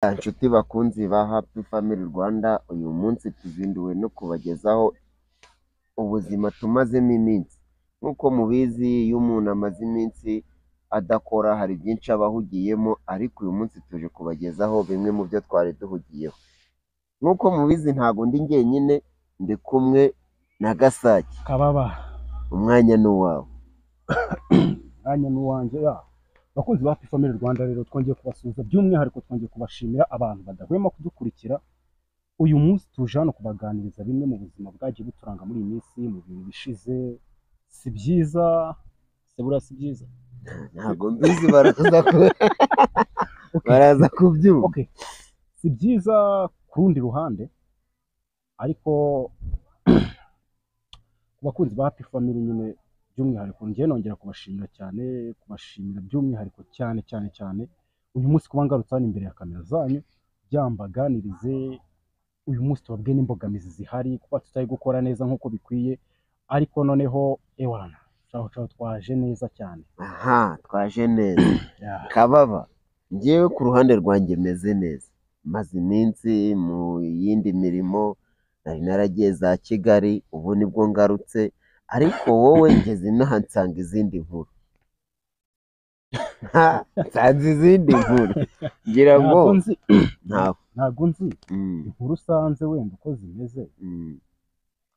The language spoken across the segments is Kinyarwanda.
Inshuti bakunzi ba Happy Family Rwanda, uyu munsi tuzinduwe no kubagezaho ubuzima tumazemo iminsi. Nk'uko mubizi iyo umuntu amaze iminsi adakora hari byinshi aba ahugiyemo, ariko uyu munsi tuje kubagezaho bimwe mu byo twari duhugiyeho. Nk'uko mubizi ntago ndi njyenyine, ndi kumwe na Gasake. Kababa Umwanya ni uwawe. anya nuwanje ya bakunzi ba Happy Family Rwanda, rero twongeye kubasuhuza by'umwihariko twongeye kubashimira abantu badahwema kudukurikira. Uyu munsi tuje hano kubaganiriza bimwe mu buzima bwagiye buturanga muri iyi minsi mu bintu bishize. Si byiza sebura, si byiza Ntago mbizi baraza kubyumva. okay, si byiza ku rundi ruhande, ariko ku bakunzi ba Happy Family nyine by'umwihariko njye nongera kubashimira cyane, kubashimira by'umwihariko cyane cyane cyane uyu munsi kuba ngarutse hano imbere ya kamera zanyu byambaganirize. Uyu munsi tubabwiye n'imbogamizi zihari kuba tutari gukora neza nk'uko bikwiye, ariko noneho ewana caho twaje neza cyane. Aha, twaje neza. Yeah. Kababa, njyewe ku ruhande rwanjye meze neza, maze iminsi mu yindi mirimo, nari naragiye za Kigali, ubu nibwo ngarutse, ariko wowe ngeze inaha nsanga izindi nkuru. Nsanze izindi nkuru, ngira ngo Ntabwo nzi ntabwo. inkuru usanze wenda uko zimeze, Mm.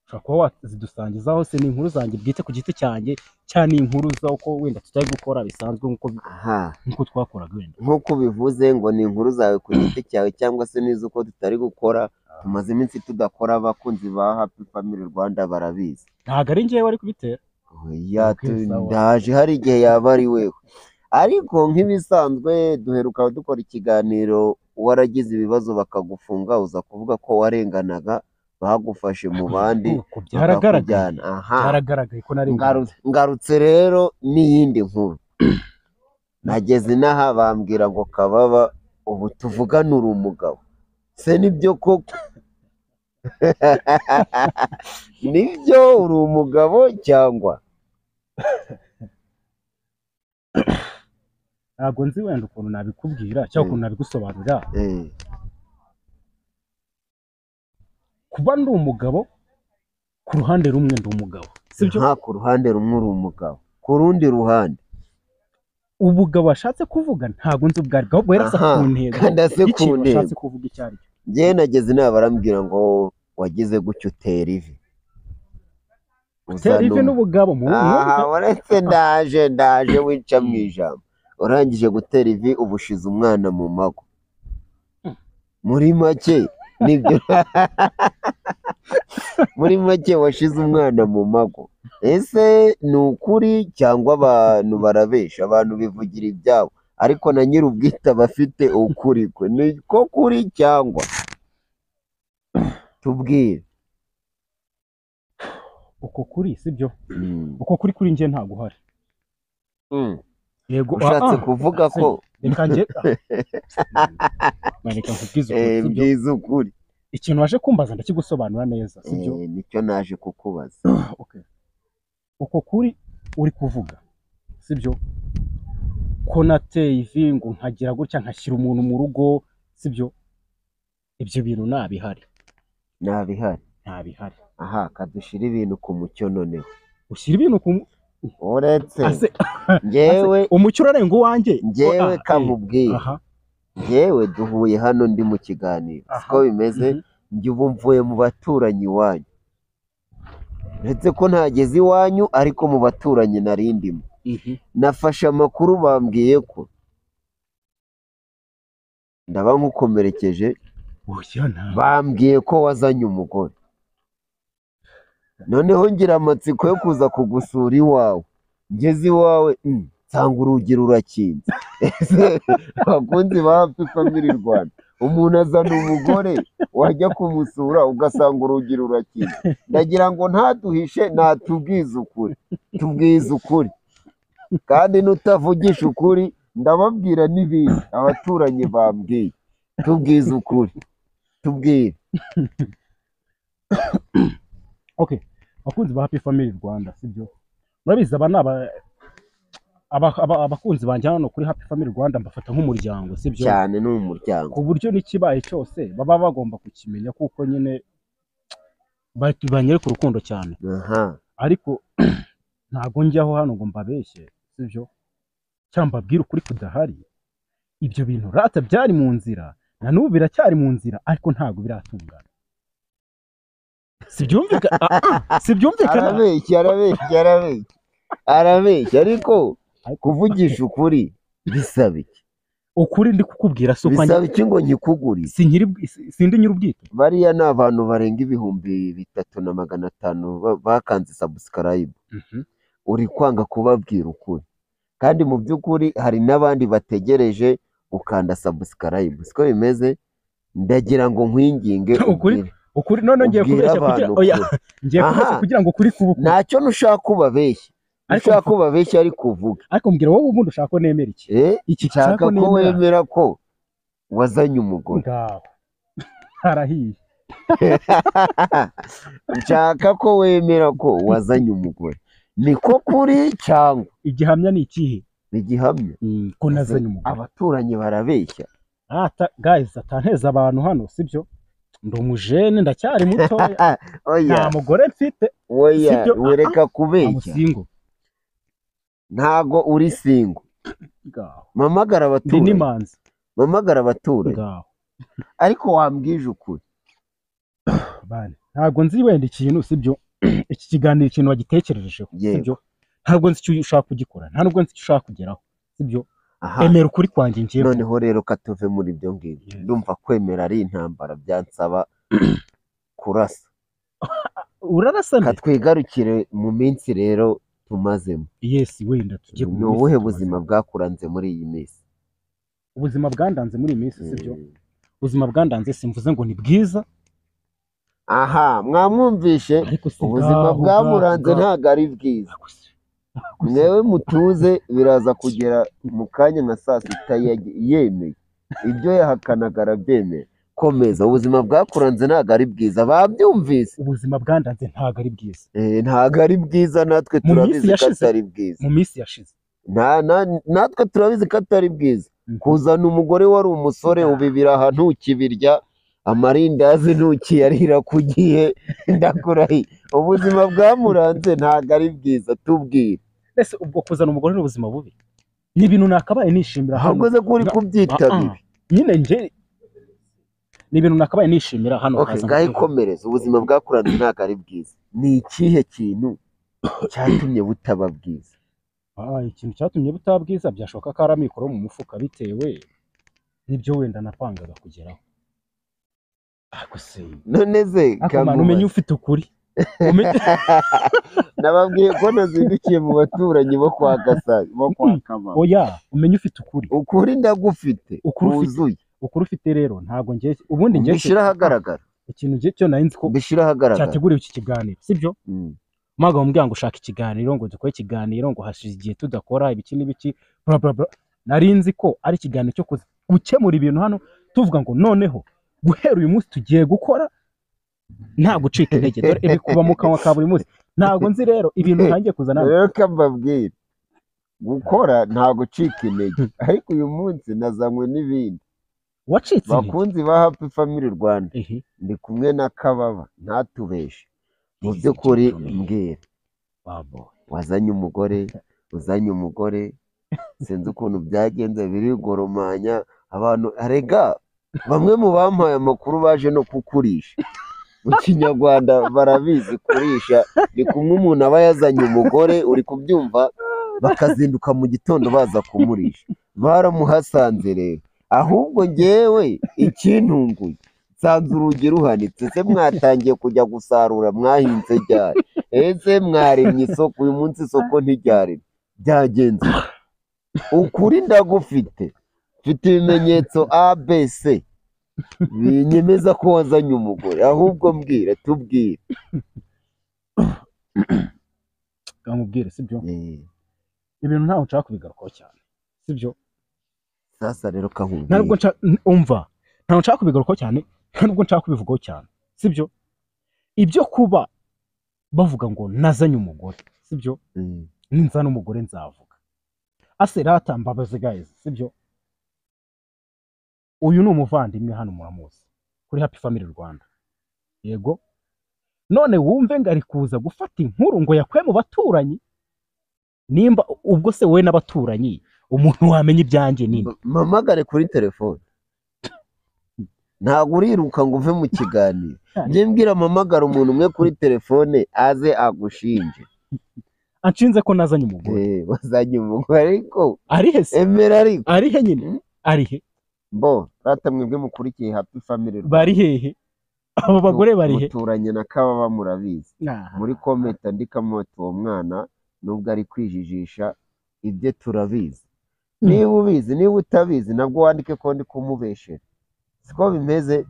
ushobora kuba wazidusangizaho. Se ni inkuru zanjye bwite ku giti cyanjye, cyane inkuru z'uko wenda tutari gukora bisanzwe Aha, nk'uko twakoraga wenda. nk'uko ubivuze ngo ni inkuru zawe ku giti cyawe cyangwa se n'iz'uko tutari gukora, tumaze iminsi tudakora, abakunzi ba Happy Family Rwanda barabizi. Ntabwo ari njyewe wari kubitera. Oya, Okay, sawa. ndaje hari igihe yaba ari wewe, ariko nk'ibisanzwe duheruka dukora ikiganiro, waragize ibibazo bakagufunga, uza kuvuga ko warenganaga, bagufashe mu bandi Uko byaragaragaye, bakakujyana. Aha, byaragaragaye ko nari ngarutse rero n'iyindi nkuru. Nageze inaha bambwira ngo Kababa, ubu tuvugana uri umugabo. Se nibyo koko? Nibyo uri umugabo cyangwa? ntabwo nzi wenda ukuntu nabikubwira cyangwa ukuntu nabigusobanurira. Kuba ndi umugabo ku ruhande rumwe ndi umugabo, sibyo? Nta ku ruhande rumwe uri umugabo, ku rundi ruhande Ubugabo ashatse kuvuga ntabwo nzi ubwo aribwo, ahubwo yarasa ku ntego kandi ase ku y'ikintu ntego. ashatse kuvuga icyo ari cyo. Njyewe nageze inama barambwira ngo wagize gutyo utera ivi. Utera ivi n'ubugabo mu Aha, uretse ndaje wica mu ijambo. Urangije gutera ivi ubushize umwana mu mago. Muri make nibyo. Muri make washize umwana mu mago. Ese ni ukuri cyangwa abantu barabesha? Abantu bivugira ibyabo, ariko na nyir'ubwite aba afite ukuri kwe. Ni ko kuri cyangwa? Tubwire. uko kuri, sibyo? Uko kuri njye ntabwo uhari. Yego, Ushatse kuvuga ko reka njye reka nkubwize ukuri, sibyo? byiza ukuri. Ikintu waje kumbaza ndakigusobanura neza, sibyo? Nicyo naje kukubaza. Okay. Uko kuri uri kuvuga, sibyo? Ko nateye ivi ngo nkagira gutya nkashyira umuntu mu rugo, sibyo? Ibyo bintu ntabihari. Ntabihari. Aha, kadushira ibintu ku mucyo noneho. Ushyira ibintu ku Uretse njyewe umucyo urarenga uwanjye. Njyewe kamubwiye. Aha. Njyewe duhuye hano ndi mu kiganiro. Siko bimeze, njye ubu mvuye mu baturanyi iwanyu. Uretse ko ntageze iwanyu, ariko mu baturanyi nari ndimo. Nafashe amakuru bambwiye ko ndaba nkukomerekeje. Bambwiye ko wazanye umugore. Noneho ngira amatsiko yo kuza kugusura iwawe. Ngeze iwawe nsanga urugi rurakinze. Bakunzi ba Happy Family Rwanda, umuntu azana umugore wajya kumusura ugasanga urugi rurakinze. Ndagira ngo ntaduhishe, natubwize ukuri. Tubwize ukuri. Kandi nutavugisha ukuri ndababwira n'ibindi abaturanyi bambwiye. Tubwize ukuri. Tubwire. Okay. Bakunzi ba Happy Family Rwanda, sibyo? Murabizi aba abakunzi banjye hano kuri Happy Family Rwanda mbafata nk'umuryango sibyo cyane ni umuryango ku buryo n'ikibaye cyose baba bagomba kukimenya kuko nyine banyereka urukundo cyane aha ariko ntago njyaho hano ngo mbabeshye sibyo cyangwa mbabwire ukuri kudahari ibyo bintu rata byari mu nzira na n'ubu biracyari mu nzira ariko ntago biratungana sibyumvikana arabeshya ariko kuvugisha ukuri bisaba iki ukuri ndi kukubwira so bisaba iki ngo nkikugurize sindi nyir'ubwite bariya ni abantu barenga 3,500 bakanze subscribe uri kwanga kubabwira ukuri kandi mu by'ukuri hari n'abandi bategereje ukanda subscribe siko bimeze ndagira ngo nkwinginge ukuri none ngiye kubeshya kugira ngo kuri kubuku ntacyo nushaka kubabeshya ushaka kubabeshya ari kuvuga ariko mbwira wowe ubundi ushaka ko nemera iki nshaka ko wemera ko wazanye umugore ngaho harahiye nshaka ko wemera ko wazanye umugore niko kuri cyangwa igihamya ni ikihe igihamya ko nazanye umugore abaturanyi barabeshya guys atanteza abantu hano sibyo ndi umujene ndacyari mutoya nta mugore mfite oya wereka kubeshya ntago uri singo mamagara abaturanyi mamagara abaturanyi ariko wambwije ukuri bane ntago nzi wenda ikintu sibyo iki kiganiro ikintu wagitekerejeho sibyo ntabwo nzi icyo ushaka kugikora nta nubwo nzi icyo ushaka kugeraho sibyo emera ukuri kwanjye ngiye noneho rero katuve muri ibyo ngibyo ndumva kwemera ari intambara byansaba kurasa urarasana katwigarukire mu minsi rero tumazemo wenda tujye ni ubuhe buzima bwakuranze muri iyi minsi ubuzima bwandanze muri iyi minsi sibyo ubuzima bwandanze simvuze ngo ni bwiza aha mwamwumvishe ubuzima bwamuranze ntabwo ari bwiza mwewe mutuze biraza kugera mu kanya nka saa sita yemeye ibyo yahakanaga arabyemera komeza ubuzima bwakuranze ntabwo ari bwiza babyumvise ubuzima bwandanze ntabwo ari bwiza ntabwo ari bwiza natwe turabizi ko atari bwiza mu minsi yashize natwe turabizi ko atari bwiza kuzana umugore wari umusore ubibira aha ntukibirya amarindazi ntukiyarira ku gihe ndakurahiye ubuzima bwamuranze ntabwo ari bwiza tubwire ese ubwo kuzana umugore n'ubuzima bubi ni ibintu nakabaye nishimira hano ntabwo ko uri kubyita bibi nyine nje ni ibintu nakabaye nishimira hano ngaho ikomereza ubuzima bwakuranze ntabwo ari bwiza ni ikihe kintu cyatumye butaba bwiza ikintu cyatumye butaba bwiza byashoboka ko ari amikoro mu mufuka bitewe n'ibyo wenda napangaga kugeraho none se umenye ufite ukuri nababwiye ko nazindukiye mu baturanyi bo kwa Gasari bo kwa Kama oya umenye ufite ukuri ndagufite wuzuye ukuri ufite rero ntabwo ngiye ubundi ngiye bishira hagaragara ikintu ngiye cyo nari nzi ko bishira hagaragara cyateguriwe iki kiganiro sibyo maga umbwira ngo ushaka ikiganiro ngo dukore ikiganiro ngo hashize igihe tudakora ibiki n'ibiki bla bla bla nari nzi ko ari ikiganiro cyo gukemura ibintu hano tuvuga ngo noneho guhera uyu munsi tugiye gukora nta gucika intege dore ibikuba mu kanwa ka buri munsi ntabwo nzi rero ibintu ntangiye kuzana rero kambabwira gukora nta gucika intege ariko uyu munsi nazanywe n'ibindi wacitse bakunzi ba Happy Family Rwanda ndi kumwe na Kababa ntatubeshe mu by'ukuri mbwira wazanye umugore uzanye umugore sinzi ukuntu byagenze birigoromanya abantu arega bamwe mu bampaye amakuru baje no kukurisha mu kinyarwanda barabizi kurisha ni kumwe umuntu aba yazanye umugore uri kubyumva bakazinduka mu gitondo baza kumurisha baramuhasanze rero ahubwo ngewe ikintunguye nsanze urugi ruhanitse se mwatangiye kujya gusarura mwahinze ryari ese mwaremye isoko uyu munsi isoko ntiryaremye byagenze ukuri ndagufite mfite ibimenyetso ABC binyemeza ko wazanye umugore ahubwo mbwira tubwire kamubwire sibyo ibintu ntaho nshaka kubigarukaho cyane sibyo sasa rero kahubwire ntabwo ntaho nshaka kubigarukaho cyane ntabwo nshaka kubivugaho cyane sibyo ibyo kuba bavuga ngo nazanye umugore sibyo ninzana umugore nzavuga aserata mbabazi guys sibyo uyu ni umuvandimwe hano muramuzi kuri Happy Family Rwanda yego none wumve ngo ari kuza gufata inkuru ngo yakwe mu baturanyi nimba ubwo se wowe n'abaturanyi umuntu wamenya ibyanjye nini mamagare kuri telefone ntabwo uriruka ngo uve mu kiganiro njye mbwira mamagara umuntu umwe kuri telefone aze agushinje anshinze ko nazanye umugore wazanye umugore ariko arihe se emera ariko arihe nyine arihe bo rata mwebwe mukurikiye Happy Family bari hehe abo bagore bari he muturanye na Kababa murabizi muri comment andikamo ati uwo mwana nubwo ari kwijijisha ibyo turabizi niba ubizi niba utabizi nabwo wandike ko ndi kumubeshera siko bimeze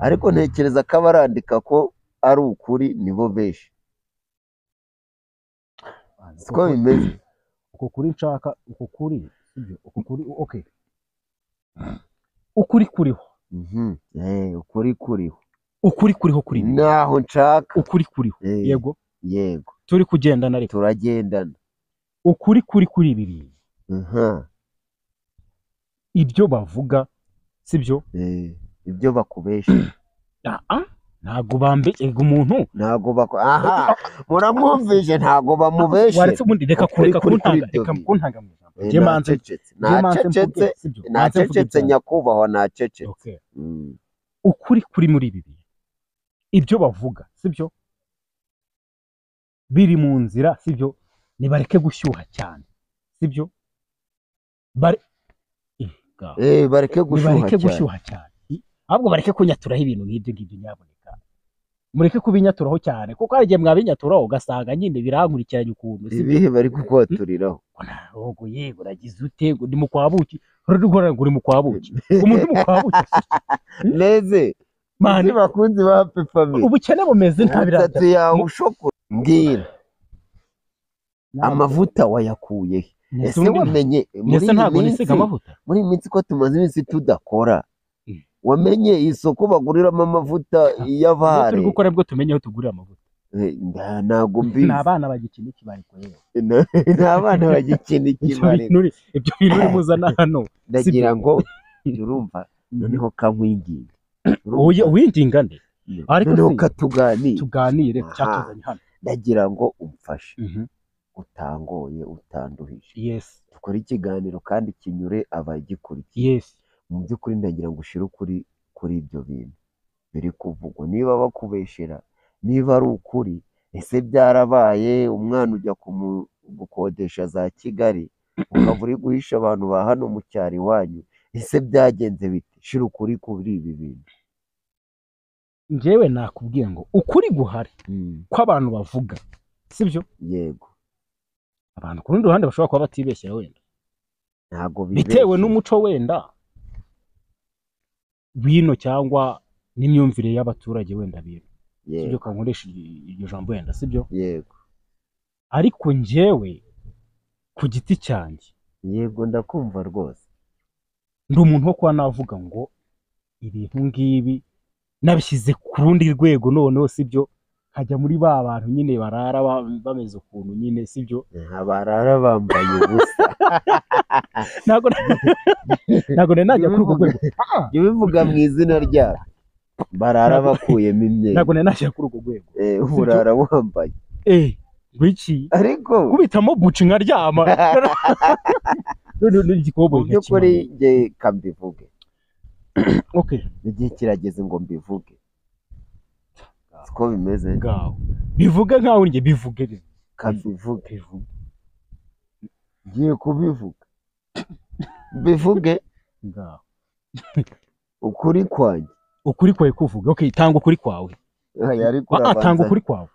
ariko ntekereza ko abarandika ko ari ukuri nibo beshe siko bimeze uko kuri nshaka uko kuri sibyo uko kuri okay ukuri kuriho ukuri kuriho ukuri kuriho kuri naho nshaka ukuri kuriho yego yego turi kugendana ariko turagendana ukuri kuri bibiri ibyo bavuga sibyo ibyo bakubesha ntago bambeshye umuntu ntago muramwumvise ntago bamubeshe waretse ubundi reka kuntanga mu ijambo je manze nacecetse nyakubahwa nacecetse ukuri kuri muri bibi ibyo bavuga sibyo biri mu nzira sibyo nibareke gushyuha cyane sibyo bareke gushyuha cyane ahubwo bareke kunyaturaho ibintu nk'ibyo ngibyo nyaboneka mureke kubinyaturaho cyane kuko hari igihe mwabinyaturaho ugasanga nyine birankurikiranye ukuntu ibihe bari kukwaturiraho ntabwo yego uragize ute ndi mu kwabuki uri mu kwabuki umuntu mu kwabuki neze mani bakunzi ba Happy Family ubukene bumeze ntabiraza yawe ushokora mbwira amavuta wayakuye ese wamenye muri iminsi ko tumaze iminsi tudakora wamenye isoko baguriramo amavuta y'abare turi gukora bwo tumenye aho tugurira amavuta ntago mbizi n'abana bagikina ikibariko n'abana bagikina ikibariko ibyo bintu uri muzana hano ndagira ngo urumva noneho kamwinginga winginga nde ariko noneho tuganire cyatuzanye hano ndagira ngo umfashe utangoye utanduhije yes dukora ikiganiro kandi kinyure abagikurikiye yes mu by'ukuri ndagira ngo ushire kuri ibyo bintu biri kuvugwa niba bakubeshera niba ari ukuri ese byarabaye umwana ujya gukodesha za Kigali ukaba uri guhisha abantu ba hano mu cyaro iwanyu ese byagenze bite shira ukuri kuri ibi bintu njyewe nakubwiye ngo ukuri guhari ko abantu bavuga sibyo yego abantu ku rundi ruhande bashobora kuba batibeshyera wenda ntago bitewe n'umuco wenda bino cyangwa n'imyumvire y'abaturage wenda bino sibyo kankoresha iryo jambo wenda sibyo yego ariko njyewe ku giti cyanjye yego ndakumva rwose ndi umuntu wo kuba navuga ngo ibintu ngibi nabishyize ku rundi rwego noneho sibyo hajya muri ba bantu nyine barara bameze ukuntu nyine sibyo barara bambaye ubusa ntago najya kuri urwo rwego bivuga mu izina ryabo barara bakuyemo imyenda ntago najya kuri urwo rwego urara wambaye ngwiki ariko kubitamo buci nkaryama mu by'ukuri njye kambivuge okay igihe kirageze ngo mbivuge siko bimeze ngaho bivuge nkaho njye bivuge kabivuge ngiye kubivuga bivuge ngaho ukuri kwanjye ukuri kwawe kuvuga okay tanga ukuri kwawe tanga ukuri kwawe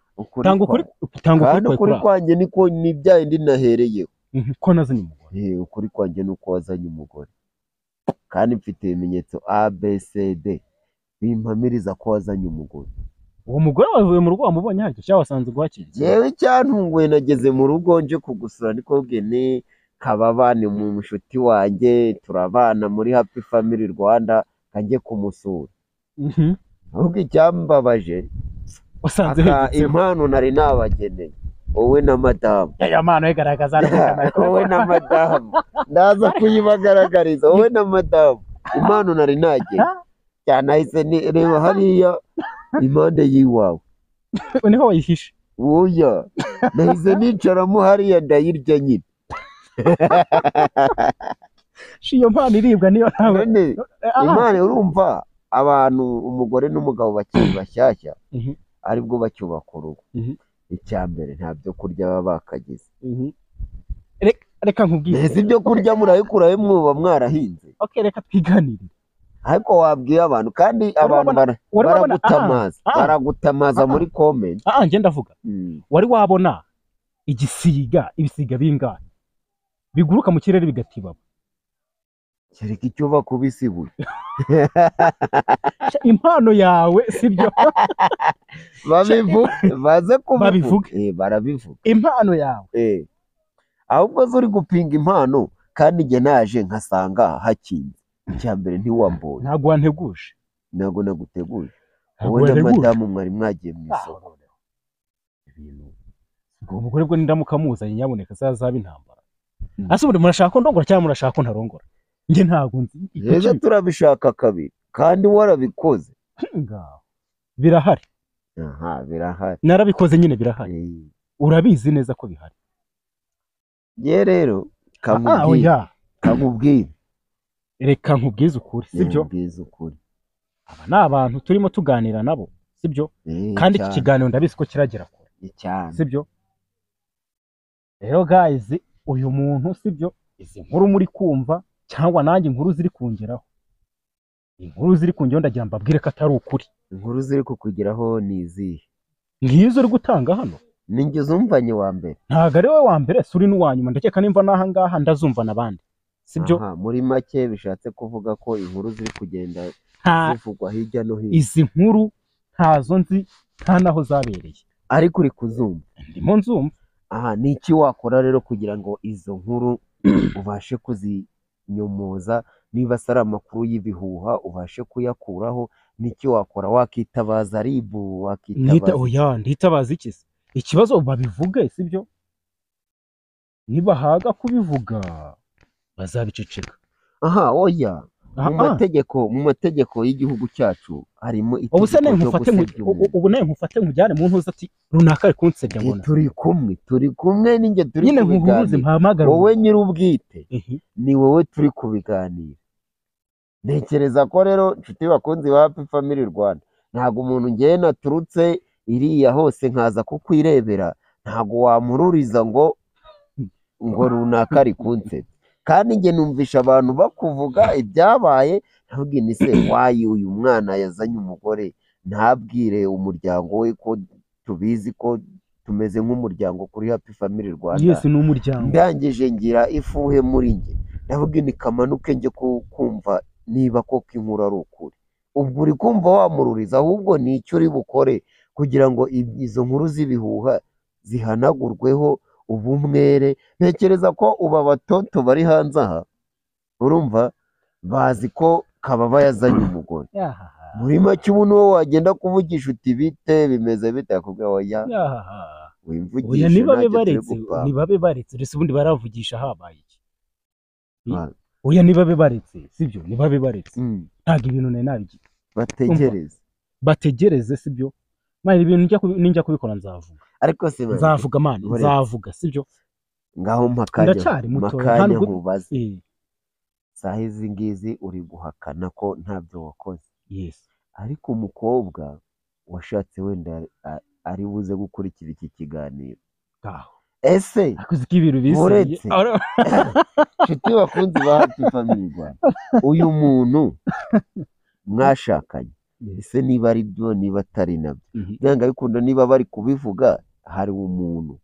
tanga ukuri kwanjye niko ni byayindi nahereyeho ko nazanye umugore ukuri kwanjye nuko wazanye umugore kandi mfite ibimenyetso ABCD bimpamiriza ko wazanye umugore uwo mugore wavuye mu rugo wamubonye haryo cyangwa wasanze guhakiriye yewe cyantunguye nageze mu rugo nje kugusura niko bwene Kababa ni mu mushuti wanjye turabana muri Happy Family Rwanda kanjye kumusura ahubwo icyambabaje wasanze impano nari nabageneye wowe na madamu ya mano igaragaza wowe na madamu ndaza kuyibagaragariza wowe na madamu impano nari nagiye cyane ahise reba hariya impande y'iwawe niho wayihishe oya nahise nicaramo hariya ndayirya nyine iyo mpano iribwa niyo ntawe none impano urumva abantu umugore n'umugabo bakiri bashyashya aribwo bacyubaka urugo icya mbere nta byo kurya baba bakagize reka nkubwire neza ibyo kurya murabikuraho mwoba mwarahinze reka twiganire ariko wabwiye abantu kandi abantu baragutamaza muri comment njye ndavuga wari wabona ibisiga bingahe biguruka mu kirere bigatibaba kereka icyo bakubisibuye impano yawe sibyo baze babivuga barabivuga impano yawe ahubwo zo uri gupinga impano kandi njye naje nkasanga hakinze icya mbere ntiwambonye ntabwo wanteguje ntabwo naguteguje wowe na madamu mwari mwagiye mu isoko umugore bwo nindamuka muzanye nyaboneka zazaba intambara ase ubundi murashaka ko ndongora cyangwa murashaka ko ntarongora njye ntabwo nzi rero turabishaka kabiri kandi warabikoze birahari birahari narabikoze nyine birahari urabizi neza ko bihari ye rero kamubwire reka nkubwize ukuri sibyo aba ni abantu turimo tuganira nabo sibyo kandi iki kiganiro ndabizi ko kiragera kure sibyo rero guys uyu muntu sibyo izi nkuru muri kumva cyangwa nanjye inkuru ziri kungeraho inkuru ziri kungeraho ndagira mbabwire ko atari ukuri inkuru ziri kukugeraho ni izihe ngizo uri gutanga hano ninjye zumvanye wa mbere ntabwo ari wowe wa mbere suri n'uwa nyuma ndakeka nimva n'aha ngaha ndazumva n'abandi sibyo muri make bishatse kuvuga ko inkuru ziri kugenda zivugwa hirya no hino izi nkuru ntazo nzi nta naho zabereye ariko uri kuzumva ndimo nzumva ni iki wakora rero kugira ngo izo nkuru ubashe kuzinyomoza niba ari amakuru y'ibihuha ubashe kuyakuraho n'iki wakora wakitabaza ribu nditabaza iki se ikibazo babivuge sibyo nibahaga kubivuga bazabiceceka oya mu mategeko y'igihugu cyacu harimo ubu nawe nkufate nkujyane mu ntuza ati runaka ari kunsebya mbona turi kumwe ninjye turi kubiganira wowe nyir'ubwite ni wowe turi kubiganira ntekereza ko rero inshuti bakunzi ba Happy Family Rwanda ntabwo umuntu ngewe naturutse iriya hose nkaza kukwirebera ntabwo wamururiza ngo runaka ari kunsebya kandi njye numvisha abantu bakuvuga ibyabaye ntabwo ni se wayi uyu mwana yazanye umugore ntabwire umuryango we ko tubizi ko tumeze nk'umuryango kuri Happy Family Rwanda yesi ni umuryango ndangije ngira ifuhe muri njye ntabwo ni kamanuke njye kumva niba koko inkuru ari ukuri ubwo uri kumva wamururiza ahubwo ni icyo uri bukore kugira ngo izo nkuru z'ibihuha zihanagurweho ubumwere ntekereza ko ubu abatoto bari hanze aha urumva bazi ko kababa yazanye umugore muri make ubu niwo wagenda kuvugisha uti bite bimeze bite akubwira oya wimvugisha niba bibaretse uretse ubundi baravugisha habaye iki oya niba bibaretse sibyo niba bibaretse ntabwo ibintu nabigiye bategereze sibyo mani ibintu ninjya kubikora nzavuga ariko se nzavuga mani nzavuga sibyo ngaho ndacyari muto nkubaze saha izi ngizi uri guhakana ko ntabyo wakoze ariko umukobwa washatse wenda ari buze gukurikira iki kiganiro ese uretse nshuti bakunzi ba Happy Family Rwanda uyu muntu mwashakanye ese niba ari byo niba atari nabyo byanga bikunda niba bari kubivuga hari umuntu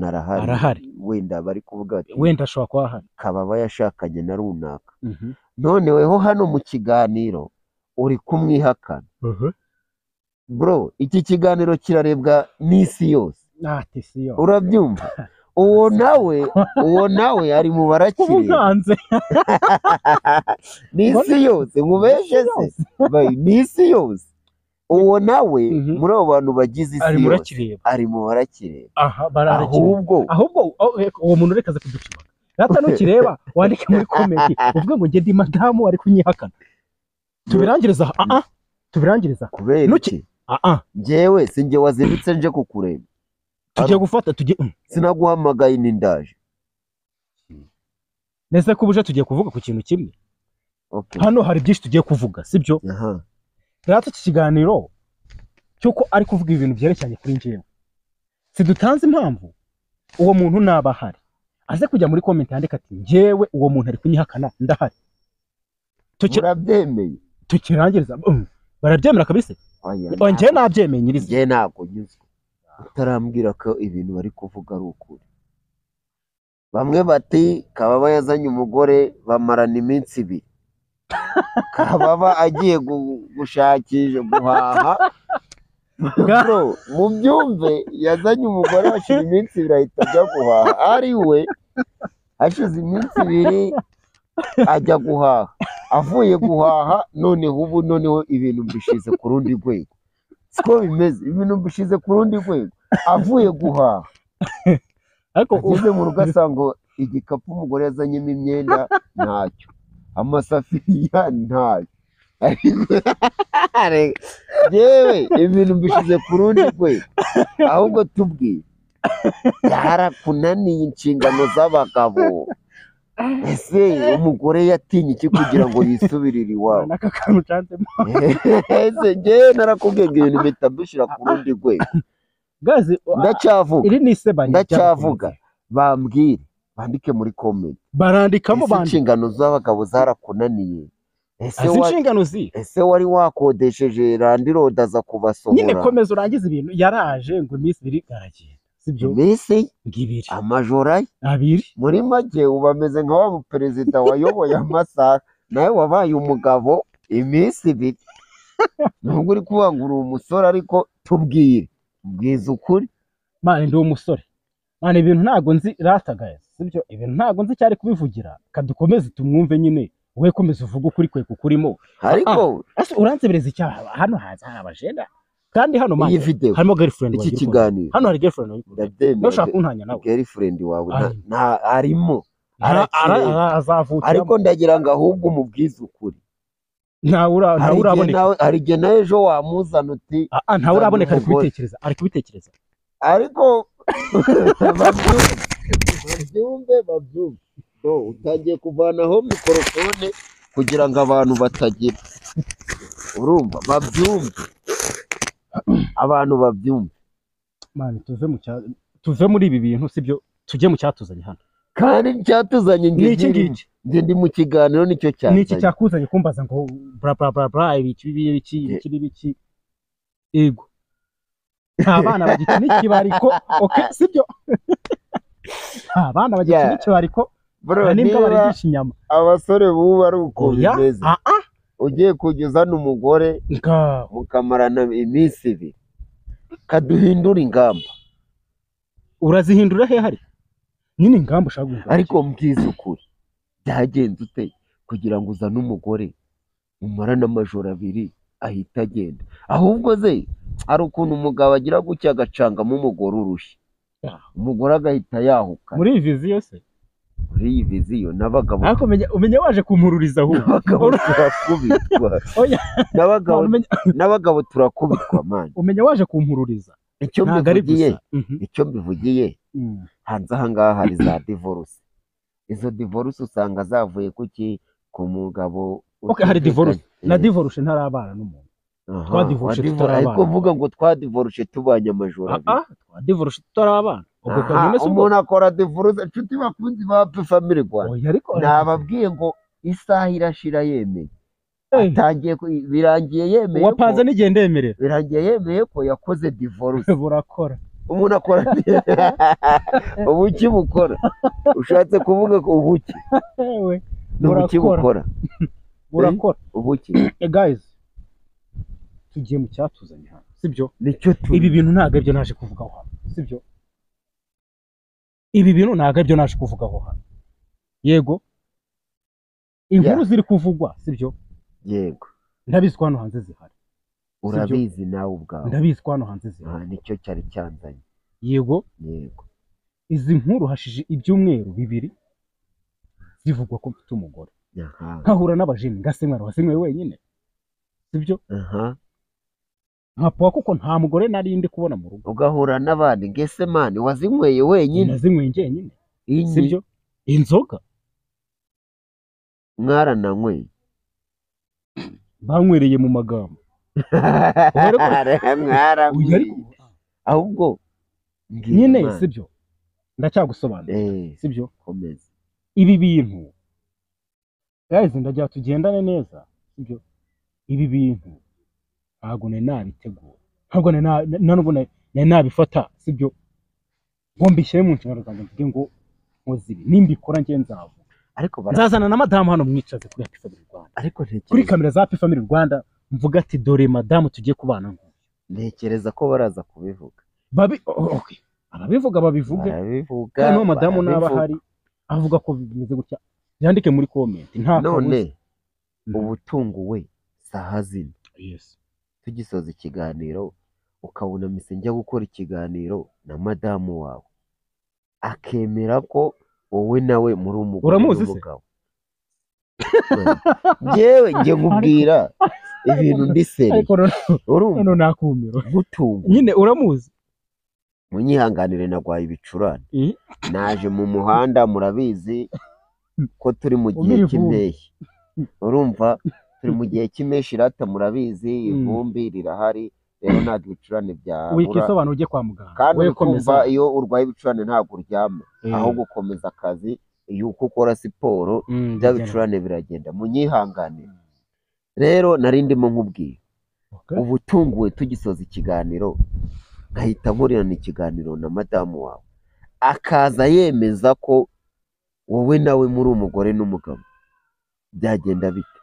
arahari wenda bari kuvuga ati wenda ashobora kuba ahari kababa yashakanye na runaka none weho hano mu kiganiro uri kumwihakana bro iki kiganiro kirarebwa n'isi yose urabyumva uwo nawe ari mu barakireba n'isi yose mubeshe se n'isi yose uwo nawe Mhm. muri abo bantu bagize isi ari yose murakireba ari mu barakireba aha bararakireba ahubwo uwo muntu reka aze kuducima rata nukireba wandike muri komenti uvuge ngo njye ndi madamu ari kunyihakana tubirangiriza aha tubirangiriza kubera iki njyewe sinjye wazindutse nje kukureba tugiye gufata sinaguhamagaye n'indaje nese ko ubuje tugiye kuvuga ku kintu kimwe hano hari byinshi tugiye kuvuga sibyo rata iki kiganiro cyuko ari kuvuga ibintu byerekeranye kuri njyewe sidutanze impamvu uwo muntu naba ahari aze kujya muri comment yandika ati njyewe uwo muntu ari kunyihakana ndahari turabyemeye tukirangiriza barabyemera kabisa njye nabyemeye nyiriza njye ntabwo nyuzwe utarambwira ko ibintu bari kuvuga ari ukuri bamwe bati Kababa yazanye umugore bamarana iminsi 2 Kababa agiye gushakisha guhaha mu byumve yazanye umugore hashize iminsi 2 ahita ajya guhaha ari we hashize iminsi 2 ajya guhaha avuye guhaha noneho ibintu bishize ku rundi rwego siko bimeze ibintu bishize ku rundi rwego avuye guhaha ariko uje mu rugo asanga igikapu umugore yazanyemo imyenda ntacyo amasafiriya ntayo yewe ibintu bishize ku rundi rwego ahubwo tubwire byarakunaniye inshingano z'abagabo ese umugore yatinye iki kugira ngo yisubirire iwawe ese njyewe narakubwiye ngo ibintu mpita mbishyira ku rundi rwego ndacyavuga bambwire bandike muri comment barandikamo inshingano z'abagabo zarakunaniye ese wari wakodesheje randiroda aza kubasohora nyine komeza urangiza ibintu yaraje ngo iminsi 2 garagiye sibyo iminsi 2 amajoro 2 muri make ubameze nka wa perezida wayoboye amasaha nawe wabaye umugabo iminsi 2 nubwo uri kuvuga ngo uri umusore ariko tubwire ubwiza ukuri mane ndi umusore mane ibintu ntago nzi ratagaye sibyo ibintu ntago nzi cyari kubivugira kadukomeze tumwumve nyine we komeza uvuga ukuri kwe kukurimo ariko uransebereza icyaha hano haza abajenda kandi hano mane harimo girlfriend iki kiganiro hano hari girlfriend wawe nashaka kuntanya nawe girlfriend wawe nta arimo azavuka ariko ndagira ngo ahubwo umubwize ukuri uraboneka hari igihe nawe ejo wamuzana uti ntawe uraboneka ari kubitekereza ariko babyumve utangiye kuvanaho mikorofone kugira ngo abantu batagira urumva babyumve abantu babyumve mani tuve muri ibi bintu sibyo tujye mu cyatuzanye hano kandi cyatuzanye ngiki ndi mu kiganiro nicyo cyazanye niki cyakuzanye kumbaza ngo bra bra bra bra ibiki ego abana bagikina ikibariko okay sibyo abana bagikina ikibariko nimbwa barigisha inyama abasore buba ari uko bimeze ugiye kugeza n'umugore mukamarana iminsi 2 kaduhindura ingamba urazihindura he hari nyine ingamba ushaka guhindura ariko mbwiza ukuri byagenze ute kugira ngo uzane umugore umarana amajoro 2 ahita agenda ahubwo ze hari ukuntu umugabo agira gutya agacangamo umugore urushye umugore agahita yahuka muri iyi viziyo se muri iyi viziyo n'abagabo ariko umenya waje kumpururiza ahubwo turakubitwa n'abagabo turakubitwa mani umenya waje kumpururiza icyo mbivugiye hanze aha ngaha hari za divorce izo divorce usanga zavuye ku mugabo hari divorce na divorce ntarabana n'umuntu twadivorce tutarabana ariko vuga ngo twadivorce tubanye amajoro 2 twadivorce tutarabana umuntu akora divorce inshuti bakunzi ba family Rwanda nababwiye ngo isaha irashira yemeye atangiye birangiye yemeye wapanze n'igihe ndemerera birangiye yemeye ko yakoze divorce burakora umuntu akora ubuki bukora ushatse kuvuga ko ubuki ubuki bukora burakora ubuki guys tugiye mu cyatuzanye hano sibyo nicyo ibi bintu ntago ibyo naje kuvugaho hano sibyo ibi bintu ntago ibyo naje kuvugaho hano yego inkuru ziri kuvugwa sibyo yego ndabizi ko hano hanze zihari urabizi nawe ubwawe. ndabizi ko hano hanze zihari. Nicyo cyari cyanzanye. Yego izi nkuru hashije ibyumweru 2 zivugwa ko mfite umugore, nkahura n'abajeni ngasemwara wasemwe wenyine, sibyo nkapfa kuko nta mugore nari ndi kubona mu rugo, ugahura n'abandi ngese mani wazinyweye wenyine. nazinyweye njyenyine, sibyo inzoga mwarananyweye, banywereye mu magambo ahubwo nyine, sibyo ndacyagusobanurira, sibyo komeza. ibi bintu guys ndagira tugendane neza, sibyo ibi bintu ntabwo nari nabitegura, ntabwo nari nabifata, sibyo ngo mbishyire mu nshingano zanjye mvuge ngo nkozibi nimbikora njye nzavuga, ariko nzazana na madamu hano mwicaze kuri Happy Family Rwanda, ariko kuri kamera za Happy Family Rwanda mvuga ati dore madamu tugiye kubana ngo ntekereza ko baraza kubivuga. Okay, ababivuga babivuge, kandi no madamu naba hari avuga ko bimeze gutya yandike muri comment. Nta none ubutunguwe saha zino, yes, tugisoza ikiganiro ukabona mise njya gukora ikiganiro na madamu wawe akemera ko wowe nawe muri umugore n'umugabo. Jewe ngiye nkubwira ibintu ndiseri, urumva nakumiro gutunga nyine, uramuzi munyihanganire nagwaye ibicurane, naje mu muhanda, murabizi ko turi mu gihe cy'impeshyi, urumva turi mu gihe cy'impeshyi rata, murabizi ivumbi rirahari, rero ntabwo ibicurane byabura. wikisobanura ujye kwa muganga, kandi ukumva iyo urwaye ibicurane ntabwo uryama, aho gukomeza akazi, iyo uko ukora siporo bya bicurane biragenda. munyihanganire rero nari ndimo nkubwira, ubutunguwe tugisoza ikiganiro nkahita nkurirana ikiganiro na madamu wawe akaza yemeza ko wowe nawe muri umugore n'umugabo, byagenda bite?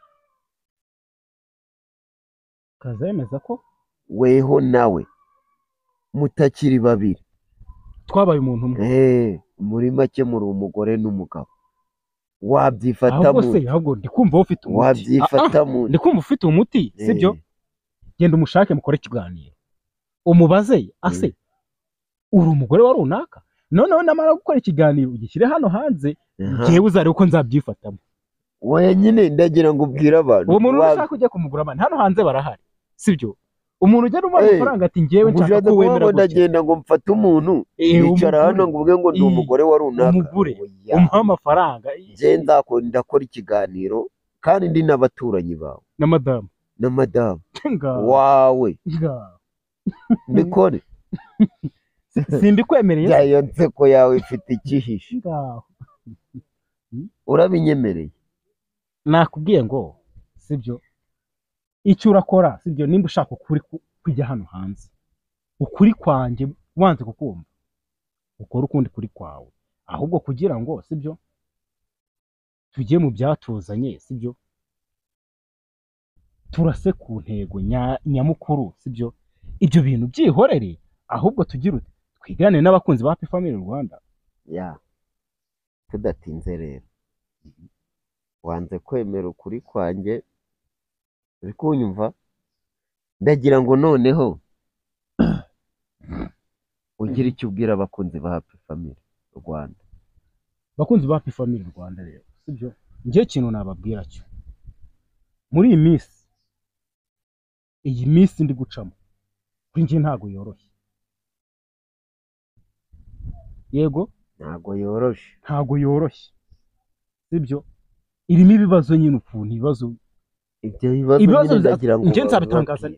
akaza yemeza ko weho nawe mutakiri babiri, twabaye umuntu umwe, muri make muri umugore n'umugabo, wabyifata mu ahubwo ndikumva ufite umuti, wabyifata mu ndikumva ufite umuti, sibyo genda umushake mukore ikiganiro, umubaze ase uri umugore wa runaka, noneho namara gukora ikiganiro ugishyire hano hanze, ngewe uzarebe uko nzabyifatamo wenyine. ndagira ngo ubwire abantu uwo muntu ushaka kujya kumugura amani hano hanze barahari, sibyo umuntu ugena umuha amafaranga ati ngewe nshaka ko wemera gutya, ndagenda ngo mfate umuntu yicara hano ngo uvuge ngo ndi umugore wa runaka, umugure umuha amafaranga, nje ndakora ikiganiro kandi ndi n'abaturanyi bawe na madamu wawe mbikore. simbikwemereye, iyo nseko yawe ifite ikihishe, urabinyemereye. nakubwiye ngo sibyo icyo urakora, sibyo nimba ushaka ukuri kujya hano hanze, ukuri kwanjye wanze kukumva, ukora ukundi kuri kwawe, ahubwo kugira ngo sibyo tujye mu byatuzanye, sibyo turase ku ntego nyamukuru, sibyo ibyo bintu byihorere, ahubwo tugira twigane n'abakunzi ba Happy Family Rwanda. tudatinze rero, wanze kwemera ukuri kwanjye, uri kunyumva? ndagira ngo noneho ugira icyo ubwira abakunzi ba Happy Family Rwanda. Bakunzi ba Happy Family Rwanda rero, sibyo ngiye kintu nababwira cyo muri iyi minsi ndi gucamo kuri ngiye ntago yoroshye, yego ntago yoroshye, sibyo irimo ibibazo nyine, ukuntu ibibazo ndagira ngo nje nzabitangaza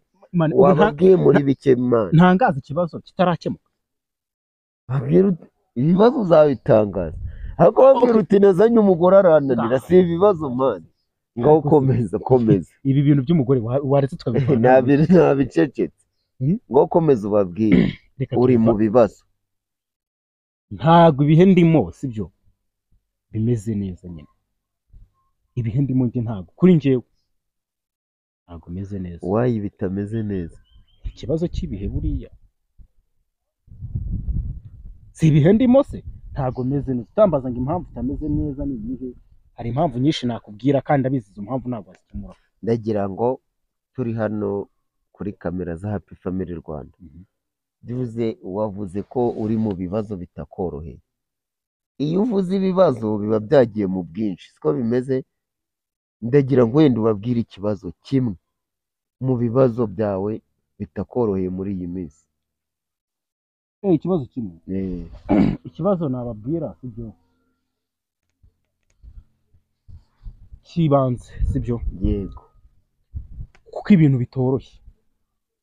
wababwiye muri bike Imana, ntangaza ikibazo kitarakemuka, ibibazo uzabitangaza, ariko wabwira uti nazanye umugore arananira, si ibibazo mani, ngaho komeza ibi bintu by'umugore waretse tukabikora ntabicecetse, ngaho komeza ubabwire uri mu bibazo. ntago ibihe ndimo, sibyo bimeze neza nyine, ibihe ndimo nge ntago kuri njyewe ntago meze neza. wayi bitameze neza? ikibazo cy'ibihe buriya si ibihe ndimo se, ntago meze neza. utambaza ngo impamvu itameze neza ni ibihe, hari impamvu nyinshi nakubwira kandi abizi izo mpamvu ntabwo wazikemura. ndagira ngo turi hano kuri kamera za Happy Family Rwanda. Bivuze wavuze ko uri mu bibazo bitakoroheye. Iyo uvuze ibibazo biba byagiye mu bwinshi, siko bimeze. Ndagira ngo wenda ubabwire ikibazo kimwe mu bibazo byawe bitakoroheye muri iyi minsi. Ikibazo kimwe. Ikibazo nababwira sibyo kibanze sibyo. Yego. Kuko ibintu bitoroshye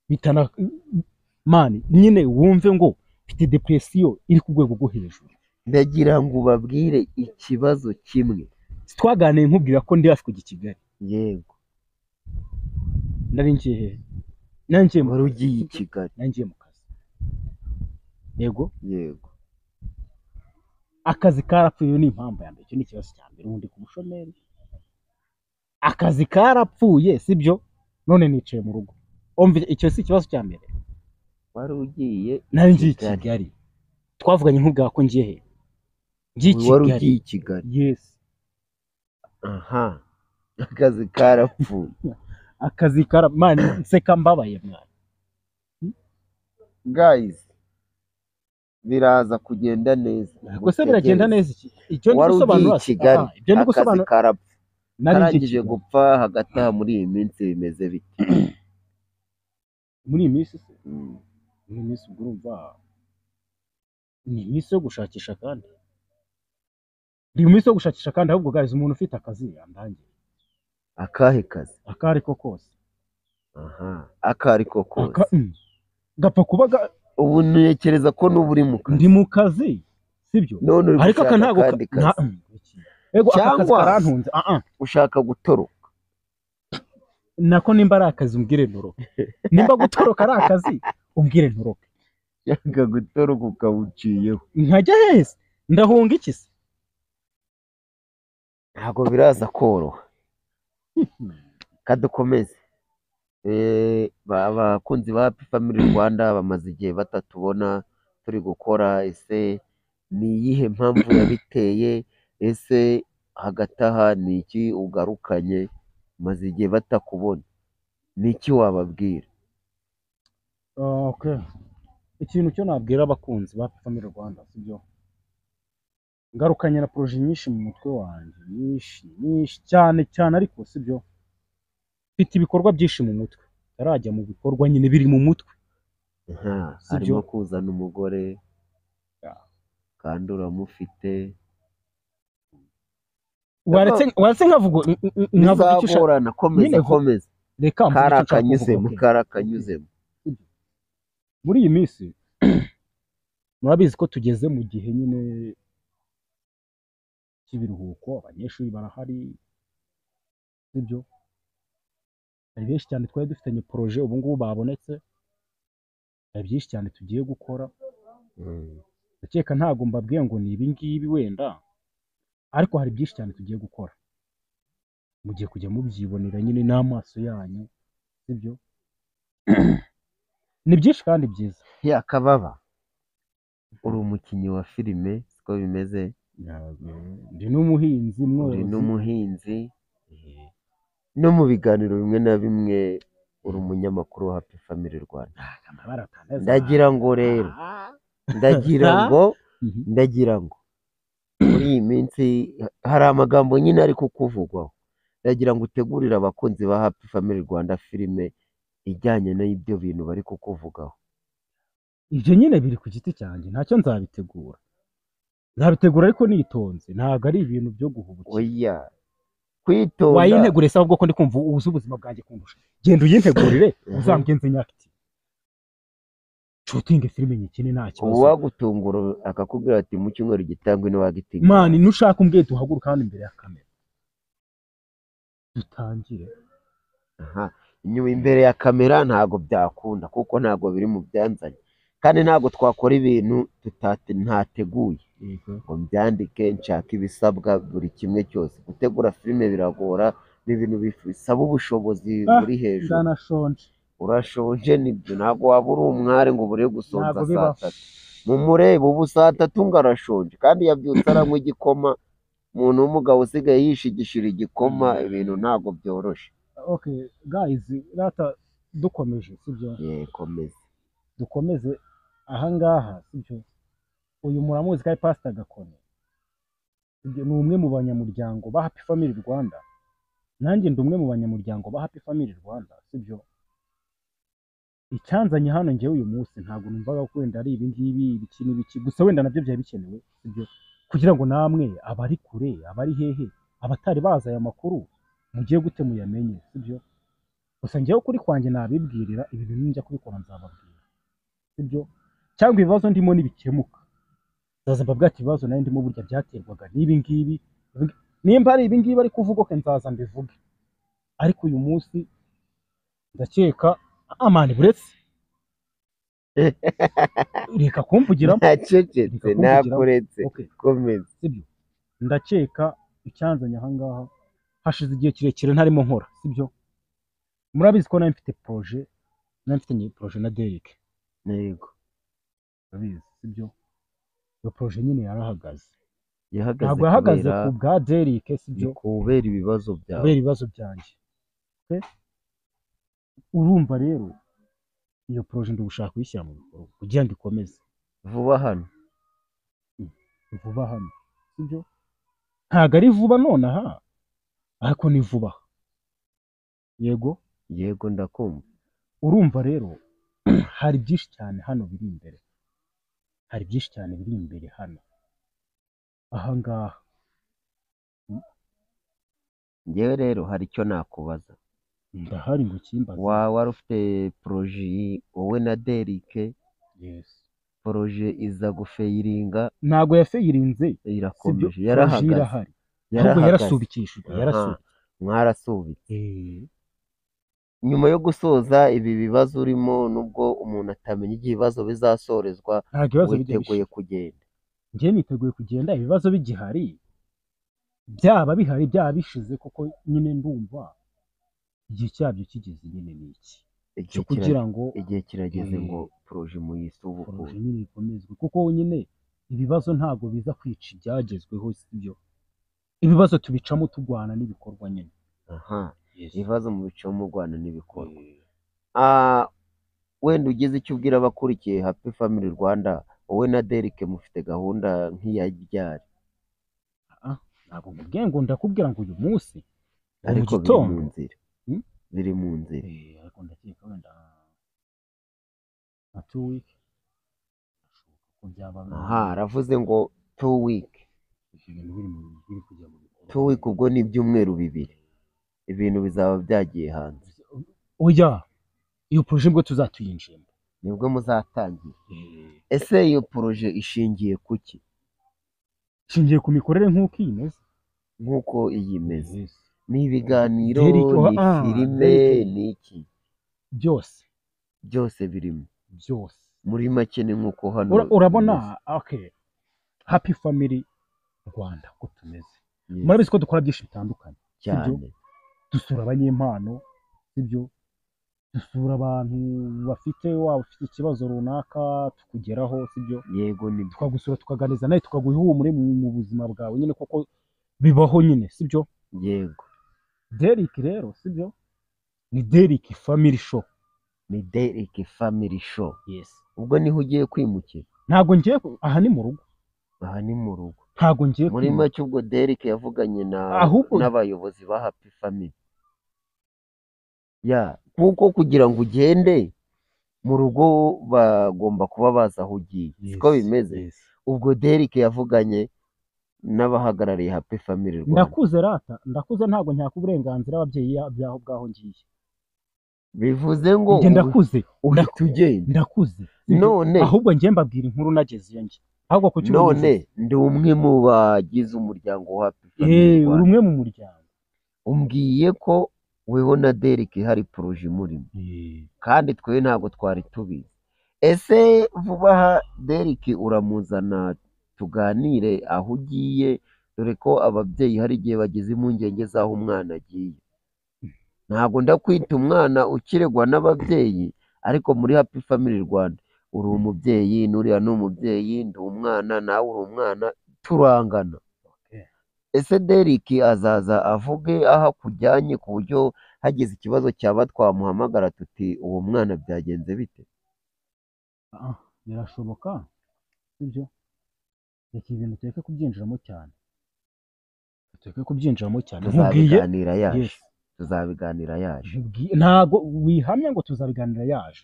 bitana mani nyine wumve ngo mfite depression iri ku rwego rwo hejuru. Ndagira ngo ubabwire ikibazo kimwe. Twaganiye nkubwira ko ndi hafi kujya i Kigali. Yego. Nari ngiye he? Nanjye wari ugiye i Kigali. Nanjye mu kazi. Yego. Yego. Akazi karapfuye ni impamvu ya mbere. Icyo ni ikibazo cya mbere. Ubundi ku mushomeri akazi karapfuye sibyo, none nicaye mu rugo. Umva icyo si ikibazo cya mbere. Wari ugiye nari ngiye i Kigali. Twavuganye nkubwira ko ngiye he? Ngiye i Kigali. Wari ugiye i Kigali. Yes. Aha. Akazi karapfuye. Akazi mani nseka mbabaye mwana. Guys, biraza kugenda neza. Ko se biragenda neza iki? Icyo ndi gusobanura Kigali. Ibyo ndi gusobanura karapfuye. Narangije gupfa hagati aha muri iyi minsi bimeze bite? Muri iyi minsi se? Muri iyi minsi urumva ni iminsi yo gushakisha kandi. Ni iminsi yo gushakisha kandi ahubwo guys umuntu ufite akazi yandangiye. Akahe kazi? Akari ko kose. Aha, akari ko kose. Gapfa kubaga ubu ntekereza ko n'ubu uri mu kazi. Ndi mu kazi sibyo? Ariko aka ntago ego akazi karantunze. Ushaka gutoroka. Nako nimba ari akazi umbwire ntoroke. Nimba gutoroka ari akazi umbwire ntoroke. Yanga gutoroka ukawuciyeho. Nkajya hese ndahunga iki se? Ntago biraza koroha. Kadukomeze. Abakunzi ba Happy Family Rwanda bamaze igihe batatubona turi gukora. Ese ni iyihe mpamvu yabiteye? Ese hagati aha ni iki ugarukanye? Maze igihe batakubona, ni iki wababwira? Okay. Ikintu cyo nabwira abakunzi ba Happy Family Rwanda sibyo, ngarukanye na projet nyinshi mu mutwe wanjye, nyinshi cyane ariko sibyo, mfite ibikorwa byinshi mu mutwe tarajya mu bikorwa nyine biri mu mutwe. Harimo kuzana umugore kandi uramufite. Waretse nkavuga icyo komeza reka karakanyuzemo. Muri iyi minsi murabizi ko tugeze mu gihe nyine cy'ibiruhuko, abanyeshuri barahari sibyo. Hari benshi cyane twari dufitanye projet ubu ngubu babonetse, hari byinshi cyane tugiye gukora. Ndakeka ntago mbabwiye ngo ni ibi ngibi wenda, ariko hari byinshi cyane tugiye gukora. Mugiye kujya mubyibonera nyine n'amaso yanyu sibyo. Ni byinshi kandi byiza. Kababa, uri umukinnyi wa filime siko bimeze? Ndi n'umuhinzi mworozi. Ndi n'umuhinzi. No mu biganiro bimwe na bimwe uri umunyamakuru wa Happy Family Rwanda. Ndagira ngo rero ndagira ngo muri iyi minsi hari amagambo nyine ari kukuvugwaho. Ndagira ngo utegurire abakunzi ba Happy Family Rwanda filime ijyanye n'ibyo bintu bari kukuvugaho. Ibyo nyine biri ku giti cyanjye, ntacyo nzabitegura ariko nitonze, ntago ari ibintu byo guhubukira. Oya, kwitonda. Wayintegure se ahubwo ko ndi kumva ubuze ubuzima bwanjye kundusha. Genda uyintegurire uzamgenze nyakiti. Shooting filime nyikini nta kibazo. Uwagutungura akakubwira ati mu cyumweru gitangwe no wagitinga. Mani nushaka umbwiye tuhaguruka hano imbere ya kamera dutangire. Inyuma imbere ya kamera ntago byakunda kuko ntago biri mu byanzanye, kandi ntago twakora ibintu ntateguye ngo mbyandike nshaka ibisabwa buri kimwe cyose. Gutegura filime biragora, ni ibintu bisaba ubushobozi buri hejuru. Ndanashonje. Urashonje nibyo, ntago waba uri umware ngo bure gusonza saa 3. Mumurebe ubu saa 3 ngarashonje kandi yabyutse aranywa igikoma. Umuntu w'umugabo usigaye yishigishira igikoma, ibintu ntago byoroshe. Okay guys, rata dukomeje sibyo, komeza. dukomeze ahangaha sibyo. Uyu muramuzi ko ari Pastor Gakoni, sibyo, ni umwe mu banyamuryango ba Happy Family Rwanda, nanjye ndi umwe mu banyamuryango ba Happy Family Rwanda sibyo. Icyanzanye hano njyewe uyu munsi ntabwo numvaga ko wenda ari ibi ngibi ibiki n'ibiki, gusa wenda nabyo byari bikenewe sibyo, kugira ngo namwe abari kure abari hehe abatari bazi aya makuru mugiye gute muyamenye sibyo. Gusa njyewe kuri kwanjye nabibwirira ibi bintu njya kubikora nzababwira sibyo, cyangwa ibibazo ndimo nibikemuka nzaza mbabwira ati ibibazo nari ndimo burya byaterwaga n'ibi ngibi, nimba ari ibi ngibi ari kuvuga ko nzaza mbivuge. Ariko uyu munsi ndakeka amani buretse reka kumvugiramo, Nacecetse nakuretse. Okay. Komeza. Sibyo, ndakeka icyanzanye ahangaha hashize igihe kirekire ntarimo nkora sibyo. Murabizi ko nari mfite projet, nari mfitanye projet na Derek, Yego. murabizi sibyo. Iyo projet nyine yarahagaze, Yahagaze ntabwo yahagaze kubera ku bwa Derek sibyo, kubera ibibazo byawe. kubera ibibazo byanjye. Okay? Urumva rero iyo projet ndi gushaka kuyishyira mu bikorwa kugira ngo ikomeze Vuba hano. vuba hano sibyo. Ntabwo ari vuba nonaha ariko ni vuba. Yego, Yego ndakumva. urumva rero hari byinshi cyane hano biri imbere, hari byinshi cyane biri imbere hano ahangaha. Njyewe rero hari icyo nakubaza. Ndahari ngo kimbaze. Wari ufite projet wowe na Derek, Yes. projet iza gufayiringa, Ntabwo yafeyirinze irakomeje, sibyo, yarahagaze. projet irahari ahubwo yarasubikishijwe, Aha, yarasubikishijwe. mwarasubitse. Nyuma yo gusoza ibi bibazo urimo, nubwo umuntu atamenya igihe ibibazo bizasorezwa, Ntabwo ibibazo bijya witeguye bishira. kugenda. Njye niteguye kugenda ibibazo bigihari, byaba bihari byaba bishize, kuko nyine ndumva igihe cyabyo kigeze. Nyine ni iki cyo kugira ngo igihe kirageze ngo projet muyisubukure. projet nyine ikomezwe, kuko nyine ibibazo ntabwo biza kwica ibyagezweho sibyo. Ibibazo tubicamo tugwana n'ibikorwa nyine. Aha, Yes. ibibazo mu bice mu Rwanda n'ibikorwa. Wenda ugize icyo ubwira abakurikiye Happy Family Rwanda, wowe na Derek mufite gahunda nk'iya ryari? Ntabwo mubwiye ngo ndakubwira ngo uyu munsi mu Ariko biri mu gitondo. nzira. Biri mu nzira. Ariko ndakeka wenda nka 2 week ashoboka ko byaba Aha, aravuze ngo 2 week. ibintu biri kujya mu bikorwa. 2 week ubwo ni ibyumweru bibiri. Ibintu bizaba byagiye hanze. Oya, iyo projet bwo tuzatuyinjira. Nibwo muzatangira. Ese iyo projet ishingiye kuki? Shingiye ku mikorere nk'uko iyi imeze. Nk'uko iyi imeze. Yes. Ni ibiganiro, Derek, ni filime, Derek. ni iki? Byose Byose birimo. byose. Muri make ni nk'uko hano Urabona, okay, Happy Family Rwanda ko tumeze. bimeze. Murabizi ko dukora byinshi bitandukanye. Cyane. Dusura abanyempano sibyo, dusura abantu bafite, waba ufite ikibazo runaka tukugeraho sibyo. Yego ni Tukagusura tukaganiza nawe tukaguha ihumure mu buzima bwawe nyine, kuko bibaho nyine sibyo. yego. Derek rero sibyo, ni Derek Family Show. Ni Derek Family Show. Yes. Ubwo niho ugiye kwimukira. Ntabwo ngiye aha ni mu rugo. Aha ni mu rugo. Ntabwo ngiye Muri make ubwo Derek yavuganye Ahubwo- n'abayobozi ba Happy Family. Kuko kugira ngo ugende mu rugo bagomba kuba bazi aho ugiye. Siko bimeze. Yes. Ubwo Derek yavuganye n'abahagarariye Happy Family Rwanda. Ndakuze rata, ndakuze, ntabwo nyaka uburenganzira ababyeyi byaho bwaho ngiye. Bivuze ngo Njye ndakuze, uhita ugenda. ndakuze. None Ahubwo njye mbabwira inkuru nageze iyo njye. Ahubwo ku cyumweru none ndi umwe mu bagize umuryango wa Happy Family uri Rwanda. umwe mu muryango. Umbwiye ko weho na Derek hari projet murimo. Kandi twe ntabwo twari tubizi. Ese vuba aha Derek uramuzana tuganire aho ugiye, dore ko ababyeyi hari igihe bagize impungenge z'aho umwana agiye. Ntabwo ndakwita umwana ukiregwa n'ababyeyi, ariko muri Happy Family Rwanda uri umubyeyi, n'uriya ni umubyeyi, ndi umwana, nawe uri umwana, turangana. Ese Derek azaza avuge aho akujyanye ku buryo hagize ikibazo cyaba twamuhamagara tuti uwo mwana byagenze bite? Birashoboka sibyo, reka ibintu tureke kubyinjiramo cyane, tuzabiganira yaje Yes. tuzabiganira yaje ntago wihamya ngo tuzabiganira yaje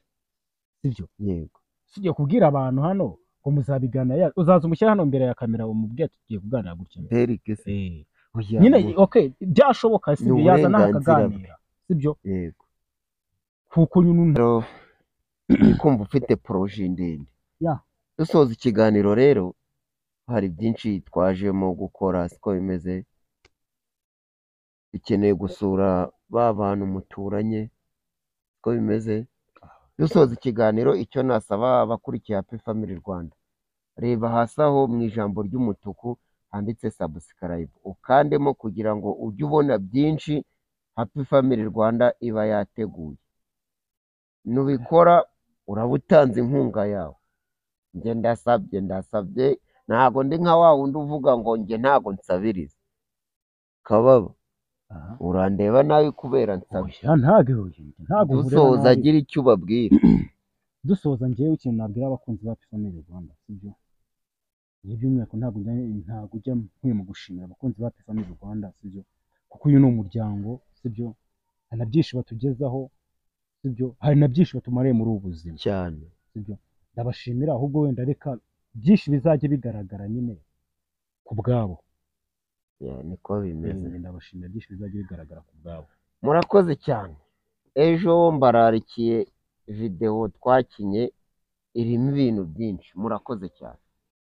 sibyo, yego sibyo kubwira abantu hano ngo muzabiganira yaje, uzaza umushyira hano imbere ya kamera umubwire tugiye kuganira gutya Derek se oya, nyine okay byashoboka sibyo, Ni yaza nawe uburenganzira bwe. akaganira sibyo, yego kuko nyine rero ndi kumva ufite poroje ndende. Ya. dusoza ikiganiro rero hari byinshi twajemo gukora, siko bimeze, dukeneye gusura ba bantu muturanye, siko bimeze. dusoza ikiganiro icyo nasaba abakurikiye Happy Family Rwanda, reba hasi aho mu ijambo ry'umutuku handitse subscribe, ukandemo kugira ngo ujye ubona byinshi Happy Family Rwanda iba yateguye. nubikora uraba utanze inkunga yawe. Njye ndasabye ntago ndi nka wa wundi uvuga ngo njye ntago nsabiriza. Kababa urandeba nabi kubera nsabye. ntago dusoza agira icyo ubabwira. dusoza njyewe ikintu nabwira abakunzi ba Happy Family Rwanda sibyo, iyo by'umwihariko ntago ujya nkwiye mu gushimira abakunzi ba Happy Family Rwanda sibyo, kuko uyu ni umuryango sibyo, hari na byinshi batugezaho sibyo, hari na byinshi batumariye muri ubu buzima cyane sibyo. Ndabashimira, ahubwo wenda reka byinshi bizajya bigaragara nyine ku bwabo. niko bimeze. Ndabashimira, byinshi bizajya bigaragara ku bwabo. murakoze cyane. ejo mbararikiye video twakinye irimo ibintu byinshi. murakoze cyane.